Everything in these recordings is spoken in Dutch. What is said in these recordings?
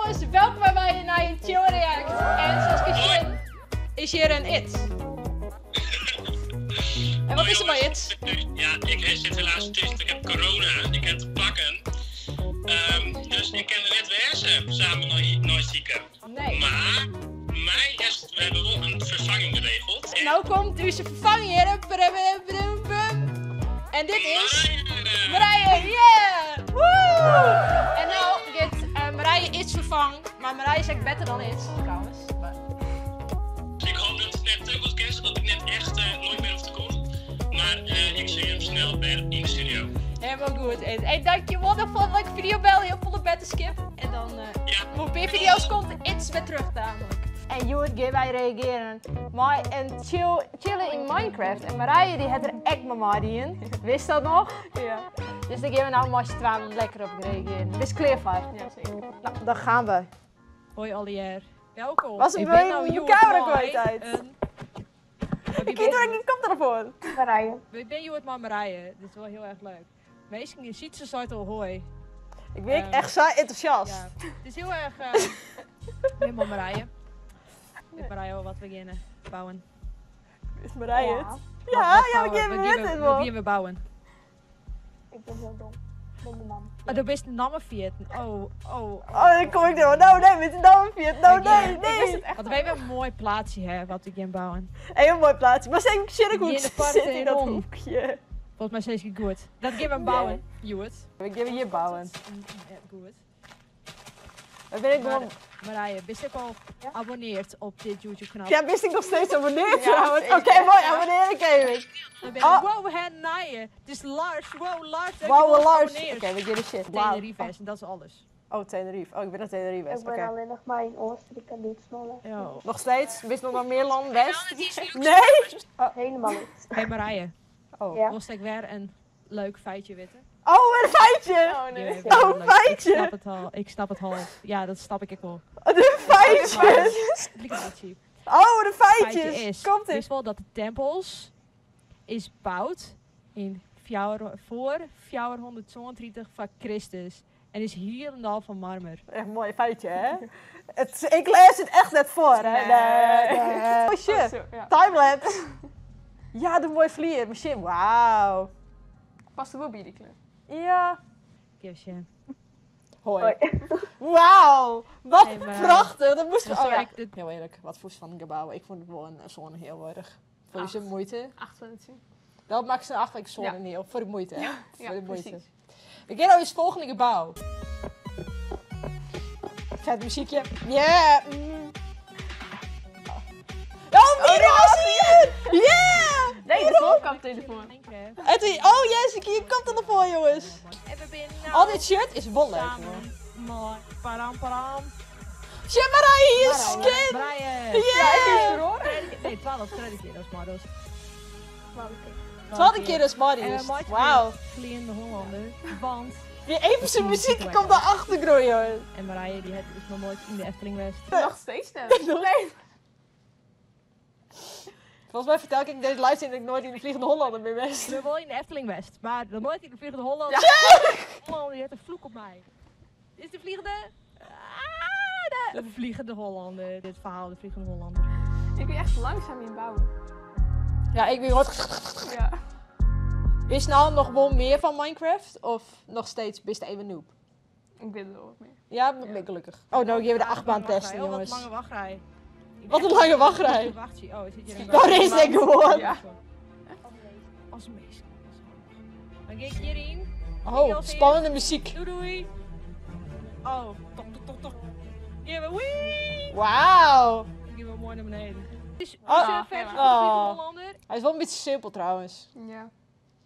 jongens, welkom bij mij naar een Chill React. En zoals gezien is hier een It. En wat is er bij It? Ja, ik zit helaas tussen. Ik heb corona, ik heb te pakken. Dus ik kan er net wezen, samen nooit zieken. Nee. Maar, we hebben wel een vervanging geregeld. En nou komt u zijn vervanging hier. En dit is Marije, yeah! Woo! En nou gaat Marije It vervangen, maar Marije is echt beter dan It trouwens. Ik hoop dat het net te goed is, dat ik net echt nooit meer hoef te komen. Maar ik zie hem snel weer in de studio. Helemaal goed. Hey, dankjewel. Dat vond ik een leuke video. Bel heel volle better skip. En dan voor meer video's komt It weer terug namelijk. En Joert, gaan wij reageren. Maar en chillen in Minecraft. En Marije die had er echt maar in. Wist dat nog? Ja. Dus daar gaan we nou maar z'n lekker op reageren. Wees klaar voor? Ja, zeker. Nou, dan gaan we. Hoi Allier. Welkom. Was het Ik mijn ben nou Joert camera-kwaliteit? Marij. Ik kiet er een koptelefoon. Marije. Ik ben Joert maar Marije. Dit is wel heel erg leuk. Meestal je ziet ze zuid al hoi. Ik ben echt zo enthousiast. Ja. Het is heel erg... Ik ben maar Marije. Met Marije al wat beginnen. Bouwen. Is Marije het? Wat Ja, we bouwen? gaan met het We wel. gaan bouwen. Ik ben heel dom. Domme man. Oh, du bist een namme viert. Oh. Oh, dan kom ik er. Nou, nee, met de naam Fiat. Nou, nee. Want wij hebben een mooi plaatsje hè, wat we gaan bouwen. Heel mooi plaatsje. Maar zijn Die cirkel in de park zit in dat rond. hoekje. Volgens mij steeds goed. Dat gaan we bouwen, Joert. We gaan hier bouwen. Ja, goed. Dan ben ik gewoon... Marije, ben je al geabonneerd op dit YouTube kanaal? Ja, wist ik nog steeds abonneerd Ja, trouwens. zeker. Oké, mooi. Abonneer ik even. Dan ben Oh. wow, het naaien. Het is Lars. Wow, Lars. Wauw, Lars. Oké, we gaan de shit. Tenerife en dat is alles. Oh, Tenerife. Oh, ik ben naar Tenerife. Ik ben Oké. alleen nog maar in Oostenrijk en Duitsland. Ja. Nog steeds? Wist nog maar meer land West? Nee? Helemaal niet. Hey Marije, Oh. Ja. was ik weer een leuk feitje weten? Oh, een feitje! Oh, feitje! Ik snap het al. Ja, dat snap ik wel. De feitjes! Applicatie. Oh, de Feitje feitjes! is, Komt wist ie. wel dat de tempels is bouwd in voor 432 van Christus. En is hier en al van marmer. Echt een mooi feitje, hè? Ik lees het echt net voor, hè? Nee. Oh shit, timelapse. Ja, de mooie vlier, machine. Wauw. Past er wel bij die kleur. Ja. Kusje. Hoi. Wauw, wat Hey, maar- prachtig. Dat moest... Dus Oh, zou ja. ik dit- Heel eerlijk, wat voor van het gebouw. Ik vond het wel een zone heel erg. Voor je moeite. 8 van het zien. Dat maakt ze 8 weken zone Ja. heel. Voor de moeite, hè? Voor de moeite. precies. We gaan nou eens het volgende gebouw. Vet muziekje. Yeah! Oh, Mira is hier! Yeah! Nee, de voorkant-telefoon. Oh, yes, hier komt er nog voor, jongens. En we zijn Al dit shirt is wel leuk, hoor. samen. Mooi. Param, param. Shit, Marije, hier is skin! Marije. Yeah! Nee, 12, tweede keer, dat is maar dus. 12 keer dus En Marius. we maken Wauw. Vliegende Hollander. Want... Die epische muziek komt naar achtergrond, jongens. En Marije die heeft dus nog nooit in de Efteling West. Nog steeds Nee. Volgens mij vertel ik in deze livestream dat ik nooit in de Vliegende Hollander meer ben. Ik ben wel in de Efteling West, maar nog nooit in de Vliegende Hollander. Ja. Hollander die heeft een vloek op mij. Is de Vliegende... de Vliegende Hollander. Dit verhaal, de Vliegende Hollander. Ik ben echt langzaam in bouwen. Ja, ik ben wat. Ja. Is nou nog wel meer van Minecraft? Of nog steeds best even noob? Ik weet er wel wat meer. Ja, ben ik gelukkig. Oh, nou geven we de achtbaan testen, Heel wat jongens. lange wachtrij. Wat een lange wachtrij. Wachtje. Oh, zit hier een Daar is ik gewoon. Ja. Als meest. Dan ga ik hierin. Oh, spannende muziek. Doei doei. Oh, tok tok tok tok. Ja, we wee. Wauw. Ik ga wel mooi naar beneden. Dus Oh. versie van de Oh. Vliegende Hollander. Hij is wel een beetje simpel trouwens. Ja.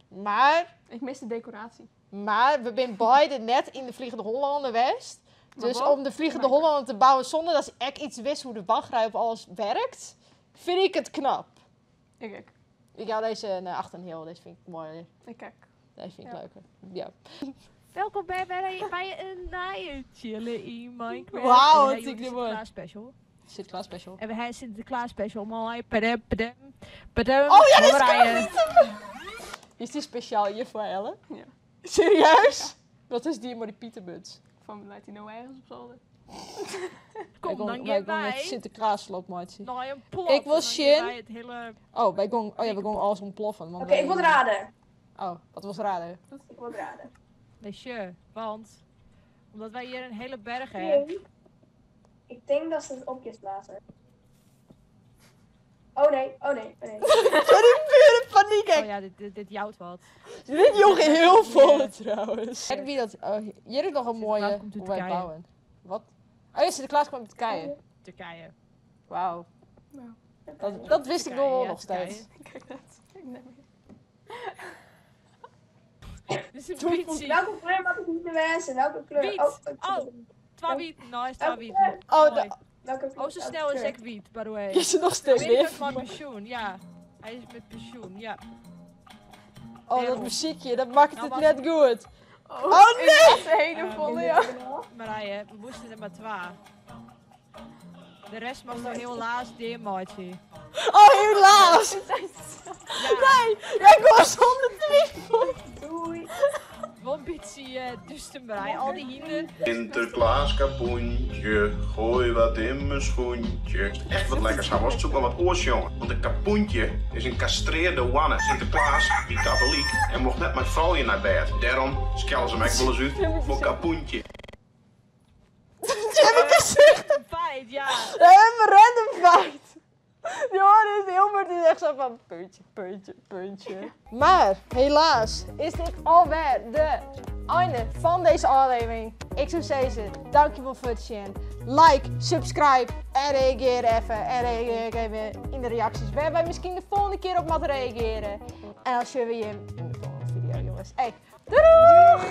Maar Ik mis de decoratie. we zijn beide net in de Vliegende Hollander West. Maar Dus wel om de Vliegende Hollander te bouwen zonder dat ze echt iets wist hoe de wachtrij op alles werkt, vind ik het knap. Ik kijk. Ik hou deze naar achter een heel. Deze vind ik mooi. Ik kijk. Deze vind ik Ja. leuker. Ja. Welkom bij een naaien chillen in Minecraft. Wauw, En wat we hebben ik een mooi. Sinterklaas special. Sinterklaas special. En we hebben Sinterklaas special. Mooi. Oh Oh ja, dit is die speciaal hier voor Ellen? Ja. Serieus? Wat is die maar die Pietermuts? Waarom laat hij nou ergens op zolder? Kom, dan wij geef gaan met wij Sinterklaas slotmaatje. nog een plot. Ik wil en dan geef Shin. wij het hele... Oh, wij gaan alles ontploffen. want Oké, ik wil raden. Oh, wat was raden? Ik wil raden. Nee, sure. Want, omdat wij hier een hele berg hebben. Nee. Ik denk dat ze het opjesblazer. Oh nee, oh nee, oh nee. Pure paniek, Oh ja, dit jouwt wat. Dit jongen heel vol trouwens. Kijk wie dat... Oh, hier is nog een Sinterklaas mooie komt uit hoe wij Turkije. bouwen. Wat? Oh ja, Sinterklaas kwam uit Turkije. Turkije. Wauw. Nou, Dat wist ik nog wel Turkije, nog ja, steeds. kijk dat. Ik neem Dit is een bietsie. Welke kleur mag ik niet wezen? Welke kleur? Wiet. Oh, Oh. 12 wiet. Nice, 12 wiet. Oh, Mooi. welke kleur? Oh, zo snel is ik wiet, by the way. Is er nog steeds Weet ik lief? uit mijn pensioen, ja. Hij is met pensioen, ja. Oh, dat muziekje, dat maakt Nou, het was- net goed. Oh, nee! Dat is een hele volle, ja. Marije, we moesten er maar 2. De rest mag nog heel laat deelmaatje. Oh, helaas! Ja, Nee, jij kwam zonder twijfel. Doei. gewoon bietsie dusten Marije. Al die hinden. Sinterklaas kapoentje, gooi wat in mijn schoentje. Echt wat lekkers, hij was zoek maar wat oors, jongen. Want een kapoentje is een castreerde wanne. Sinterklaas, die katholiek, en mocht net met vrouwen naar bed. Daarom skellen ze mij wel eens uit voor kapoentje. Je hebt gezegd. Een feit, ja. Een random fight. Ja, dit Hilbert is echt zo van puntje, puntje, puntje. Maar helaas is dit alweer de einde van deze aflevering. Ik zou zeggen, dankjewel voor het zien. Like, subscribe en reageer even. En reageer even in de reacties waar wij misschien de volgende keer op moeten reageren. En dan zien we je in de volgende video, jongens. Hey, doei!